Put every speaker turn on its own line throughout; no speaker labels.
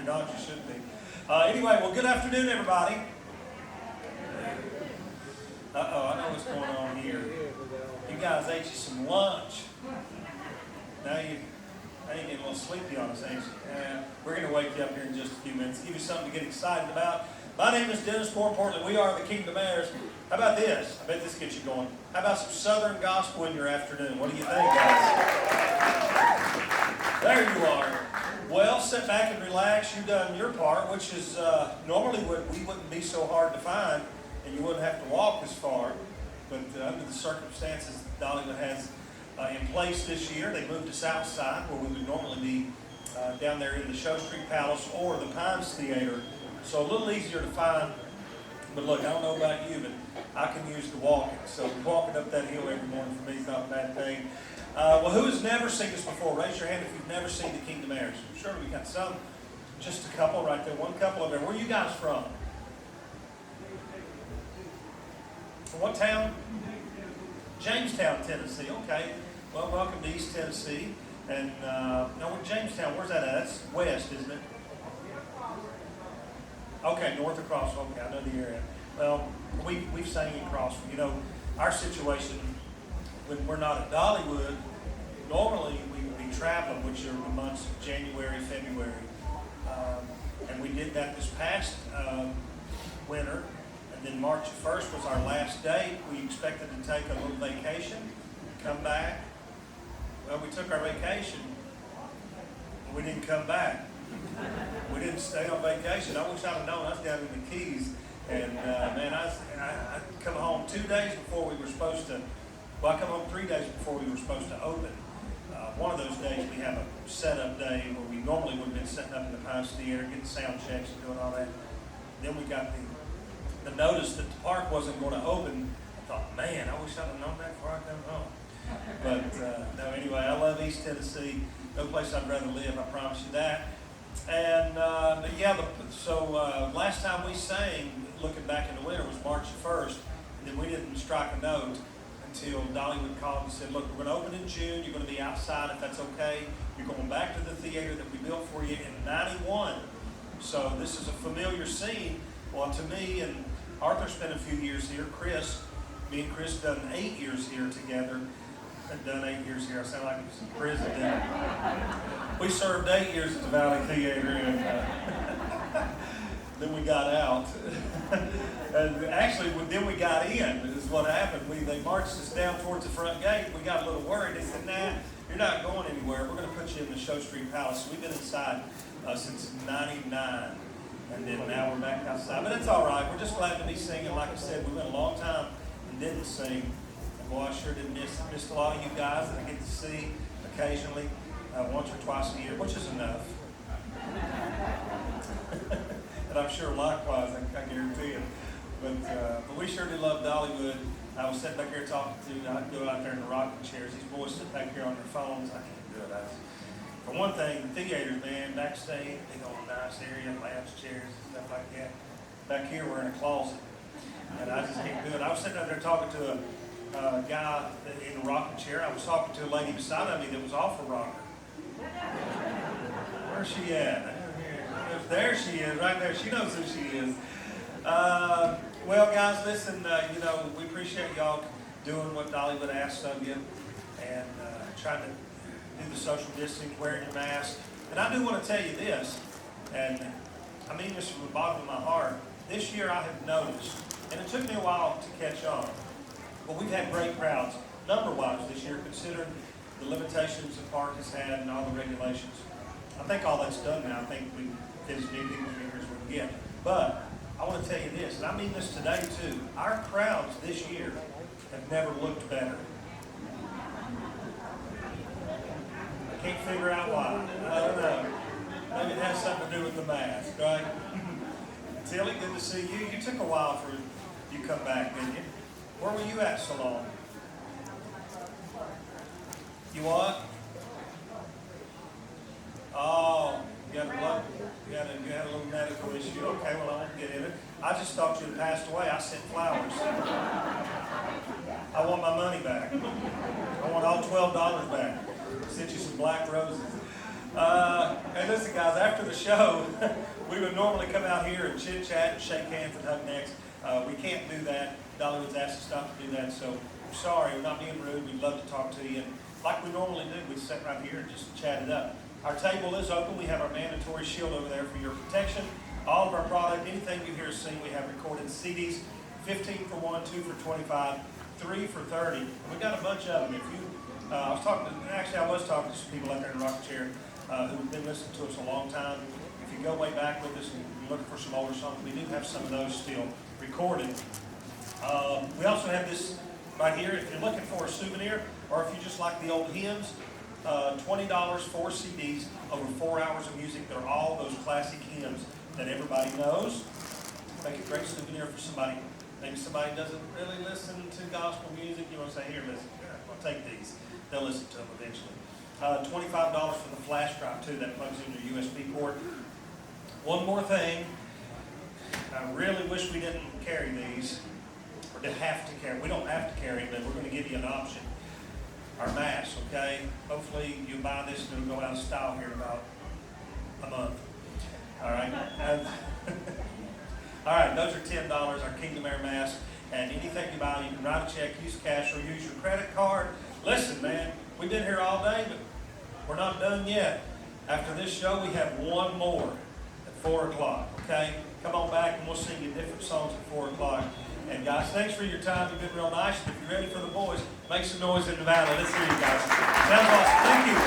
you're not, you should be. Anyway, well, good afternoon, everybody. Uh-oh, I know what's going on here. You guys ate you some lunch. Now you getting a little sleepy on us, ain't you? We're going to wake you up here in just a few minutes, give you something to get excited about. My name is Dennis. More importantly, we are the Kingdom Heirs. How about this? I bet this gets you going. How about some Southern gospel in your afternoon? What do you think, guys? There you are. Well, sit back and relax. You've done your part, which is normally we wouldn't be so hard to find, and you wouldn't have to walk as far. But under the circumstances Dollywood has in place this year, they moved us outside where we would normally be down there in the Show Street Palace or the Pines Theater. So a little easier to find. But look, I don't know about you, but I can use the walking. So walking up that hill every morning for me is not a bad thing. Well, who has never seen this before? Raise your hand if you've never seen the Kingdom Heirs. Sure, we got some. Just a couple right there. One couple over there. Where are you guys from? From what town? Jamestown, Tennessee. Okay. Well, welcome to East Tennessee. And no, Jamestown, where's that at? That's west, isn't it? Okay, north across. Okay, I know the area. Well, we've sang in Crossville. You know, our situation, when we're not at Dollywood, normally we would be traveling, which are the months of January, February. And we did that this past winter. And then March 1st was our last date. We expected to take a little vacation, come back. Well, we took our vacation, but we didn't come back. We didn't stay on vacation. I wish I'd have known. I was down in the Keys, and man, I come home 2 days before we were supposed to. Well, I come home 3 days before we were supposed to open. One of those days we have a setup day where we normally would have been setting up in the Pines Theater, getting sound checks and doing all that. Then we got the notice that the park wasn't going to open. I thought, man, I wish I'd have known that before I come home. But no, anyway, I love East Tennessee. No place I'd rather live. I promise you that. And last time we sang, looking back in the winter, was March 1st, and then we didn't strike a note until Dollywood called and said, look, we're going to open in June, you're going to be outside if that's okay. You're going back to the theater that we built for you in '91. So this is a familiar scene. Well, to me, and Arthur spent a few years here. Me and Chris done 8 years here together. I've done 8 years here. I sound like I was in prison, didn't I? We served 8 years at the Valley Theater, and then we got out. And actually, then we got in, is what happened. They marched us down towards the front gate. We got a little worried. They said, nah, you're not going anywhere. We're going to put you in the Show Street Palace. We've been inside since '99, and then now we're back outside. But it's all right. We're just glad to be singing. Like I said, we went a long time and didn't sing. Boy, I sure did miss a lot of you guys that I get to see occasionally, once or twice a year, which is enough. And I'm sure likewise, I guarantee it. But we sure do love Dollywood. I was sitting back here talking to, I'd go out there in the rocking chairs. These boys sit back here on their phones. I can't do it. For one thing, the theaters, man, backstage, big old nice area, lounge chairs and stuff like that. Back here, we're in a closet. And I just can't do it. I was sitting out there talking to a guy in a rocking chair. I was talking to a lady beside of me that was off a rocker. Where's she at? There she is, right there. She knows who she is. Well, guys, listen, we appreciate y'all doing what Dollywood asks of you and trying to do the social distancing, wearing your mask. And I do want to tell you this, and I mean this from the bottom of my heart. This year I have noticed, and it took me a while to catch on, but we've had great crowds, number-wise this year, considering the limitations the park has had and all the regulations. I think all that's done now. I think we get as many people here as we can get. But I want to tell you this, and I mean this today too. Our crowds this year have never looked better. I can't figure out why. I don't know. Maybe it has something to do with the mask, right? Tilly, good to see you. You took a while for you to come back, didn't you? Where were you at so long? You what? Oh, you had a little medical issue. Okay, well, I won't get in it. I just thought you had passed away. I sent flowers. I want my money back. I want all $12 back. I sent you some black roses. Hey, listen, guys, after the show, we would normally come out here and chit-chat and shake hands and hug necks. We can't do that. Dollywood's asked us not to do that, so I'm sorry. We're not being rude. We'd love to talk to you. And like we normally do, we sit right here and just chat it up. Our table is open. We have our mandatory shield over there for your protection. All of our product, anything you hear us sing, we have recorded CDs, 15 for 1, 2 for 25, 3 for 30. And we got a bunch of them. If you, I was talking to some people out there in the rocking chair who've been listening to us a long time. If you go way back with us and you're looking for some older songs, we do have some of those still recorded. We also have this right here. If you're looking for a souvenir, or if you just like the old hymns, $20 for CDs, over 4 hours of music. They're all those classic hymns that everybody knows. Make a great souvenir for somebody. Maybe somebody doesn't really listen to gospel music. You want to say, here, listen, I'll take these. They'll listen to them eventually. $25 for the flash drive, too. That plugs into your USB port. One more thing. I really wish we didn't carry these, or to have to carry. We don't have to carry them, but we're going to give you an option. Our masks, okay? Hopefully you buy this and it'll go out of style here in about a month. All right? All right, those are $10, our Kingdom Air mask. And anything you buy, you can write a check, use cash, or use your credit card. Listen, man, we've been here all day, but we're not done yet. After this show, we have one more at 4 o'clock, okay? Come on back and we'll sing you different songs at 4 o'clock. And guys, thanks for your time. You've been real nice. And if you're ready for the boys, make some noise in the valley. Let's hear you guys. Sounds awesome. Thank you.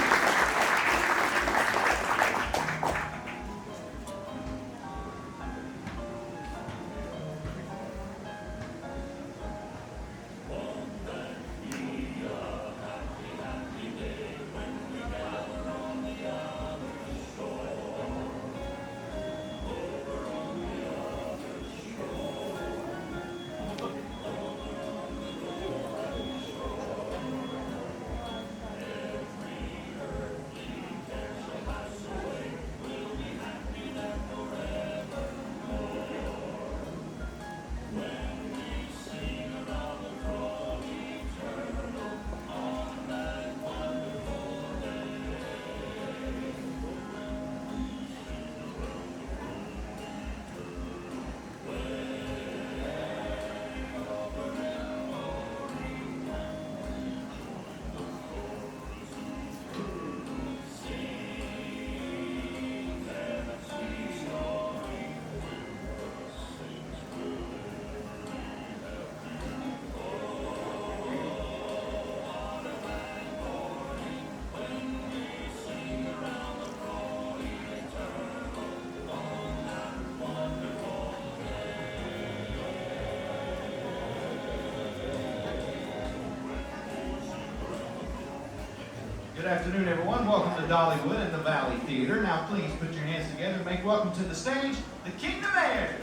Good afternoon, everyone. Welcome to Dollywood at the Valley Theater. Now, please put your hands together and make welcome to the stage, the Kingdom Air.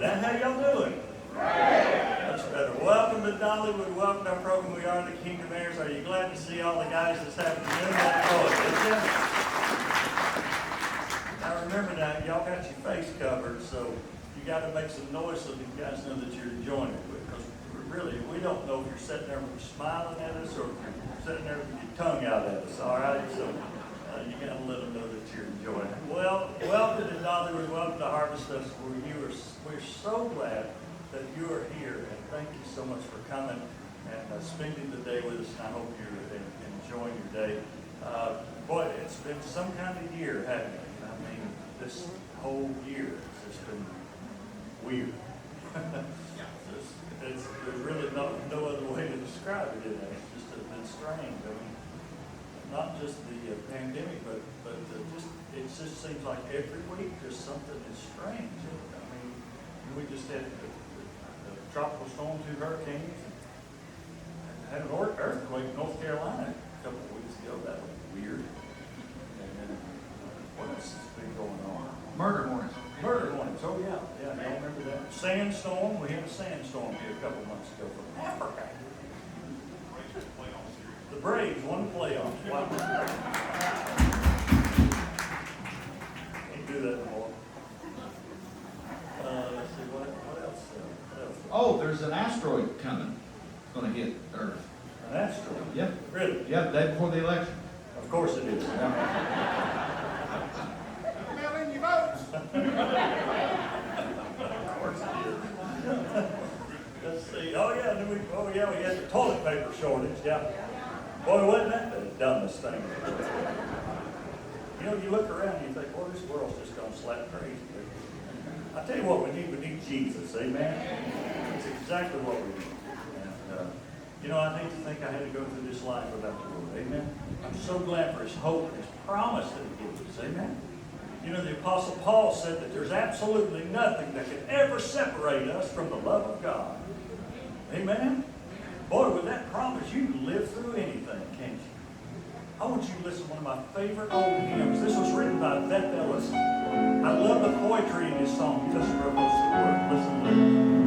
better. Now, how y'all doing? Much better. Welcome to Dollywood. Welcome to our program. We are the Kingdom Heirs. Are you glad to see all the guys this afternoon? Now remember now, y'all got your face covered, so you got to make some noise so these guys know that you're enjoying it. Because really, we don't know if you're sitting there smiling at us or if you're sitting there with your tongue out at us. All right, so you got to let them know that you're enjoying it. Well, welcome to Dollywood. Welcome to Harvest Festival. We're so glad that you are here, and thank you so much for coming and spending the day with us. And I hope you're enjoying your day. Boy, it's been some kind of year, hasn't it? I mean, this whole year has just been weird. There's really no other way to describe it. It's just been strange. I mean, not just the pandemic, but it just seems like every week there's something that's strange. I mean, we just had the tropical storm, 2 hurricanes, and had an earthquake in North Carolina a couple of weeks ago. That was weird. And then what else has been going on? Murder hornets. Oh yeah, I remember that. Sandstorm. We had a sandstorm here a couple of months ago from Africa. The Braves won the playoffs. Wow. Can't do that anymore. Let's see what else.
Oh, there's an asteroid coming. It's going to hit Earth.
An asteroid?
Yep.
Really?
Yep, day before the election.
Of course it is.
Mail in your votes.
Of course it is. Let's see. Oh yeah, we had the toilet paper shortage. Yeah. Boy, wasn't that the dumbest thing? You know, you look around and you think, boy, this world's just gone slap crazy. I tell you what we need Jesus, amen? That's exactly what we need. And, you know, I hate to think I had to go through this life without the Lord, amen? I'm so glad for his hope and his promise that he gives us, amen? You know, the Apostle Paul said that there's absolutely nothing that can ever separate us from the love of God. Amen? Boy, with that promise, you can live through anything, can't you? I want you to listen to one of my favorite old hymns. This was written by Beth Ellis. I love the poetry in this song. Just real close to the word. Listen to it.